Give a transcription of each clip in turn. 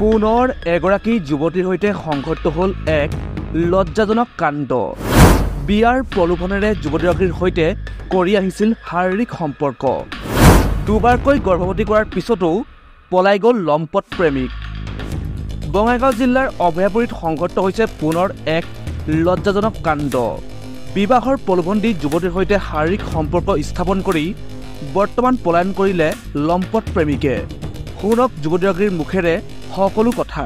পুনৰ এগৰাকী যুৱতীৰ সৈতে সংঘটিত হ'ল এক লজ্জাজনক কাণ্ড। বিয়াৰ প্ৰলোভনেৰে যুৱতীগৰাকীৰ সৈতে কৰি আহিছিল শাৰীৰিক সম্পৰ্ক। দুবাৰকৈ গৰ্ভৱতী কৰাৰ পিছতো পলাই গ'ল লম্পট প্ৰেমিক। বঙাইগাঁও জিলাৰ অভয়াপুৰীত সংঘটিত হৈছে পুনৰ এক লজ্জাজনক কাণ্ড। বিবাহৰ প্ৰলোভন দি যুৱতীৰ সৈতে শাৰীৰিক সম্পৰ্ক স্থাপন কৰি বৰ্তমান পলায়ন কৰিলে লম্পট প্ৰেমিকে। শুনক যুৱতীগৰাকীৰ মুখেৰে সকলো কথা।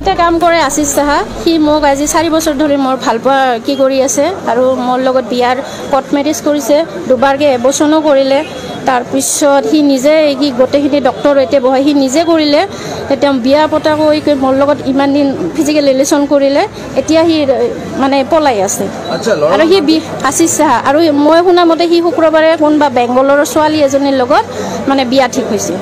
এটা কাম কৰে আশিস সাহা, সি মোক আজি 4 বছৰ ধৰি মোৰ ভাল পোৱা কি কৰি আছে আৰু মোৰ লগত বিয়াৰ কৰ্ট মেৰেজ কৰিছে, দুবাৰকৈ এবচনো কৰিলে। তাৰপিছত সি নিজে কি গোটেইখিনি ডক্টৰ এতিয়া বহাই সি নিজে কৰিলে। এতিয়া বিয়া পতা কৈ মোৰ লগত ইমান দিন ফিজিকেল ৰিলেশ্যন কৰিলে, এতিয়া সি মানে পলাই আছে। আৰু সি আশিস সাহা, আৰু মই শুনা মতে সি শুক্ৰবাৰে কোনোবা বেংগলৰ ছোৱালী এজনীৰ লগত মানে বিয়া ঠিক হৈছে।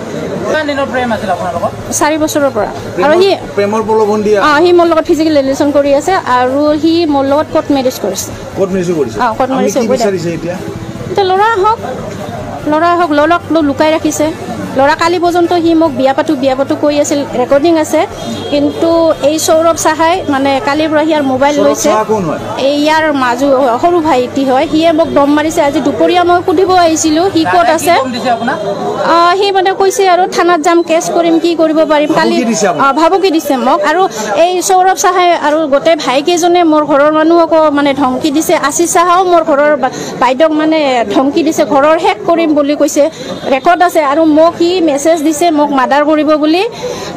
4 বছৰৰ পৰা। আৰু সি প্ৰেমৰ প্ৰলোভন দিয়ে সি মোৰ লগত ফিজিকেল ৰিলেশ্যন কৰি আছে আৰু সি মোৰ লগত কৰ্ট মেৰেজ কৰিছে। কৰ্ট মেৰেজ কৰিছে এতিয়া ল'ৰা আহক ল'ৰাক লুকাই ৰাখিছে। ল'ৰা কালি পৰ্যন্ত সি মোক বিয়া পাতো কৈ আছিল, ৰেকৰ্ডিং আছে। কিন্তু এই সৌৰভ সাহাই মানে কালিৰ পৰা সিয়াৰ মোবাইল লৈছে। এই ইয়াৰ মাজু সৰু ভাইটি হয়, সিয়ে মোক দম মাৰিছে। আজি দুপৰীয়া মই সুধিব আহিছিলোঁ সি ক'ত আছে। সি মানে কৈছে আৰু থানাত যাম, কেছ কৰিম, কি কৰিব পাৰিম। কালি ভাবুকি দিছে মোক। আৰু এই সৌৰভ সাহাই আৰু গোটেই ভাইকেইজনে মোৰ ঘৰৰ মানুহকো মানে ধমকি দিছে। আশিস সাহাও মোৰ ঘৰৰ বাইদেউক মানে ধমকি দিছে, ঘৰৰ শেষ কৰিম বুলি কৈছে, ৰেকৰ্ড আছে। আৰু মোক সি মেছেজ দিছে মোক মাৰ্ডাৰ কৰিব বুলি,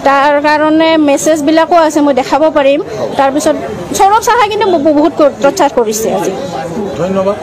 তাৰ কাৰণে মেছেজবিলাকো আছে, মই দেখাব পাৰিম। তাৰপিছত সৌৰভ সাহাই কিন্তু মোক বহুত টৰ্চাৰ কৰিছে আজি। ধন্যবাদ।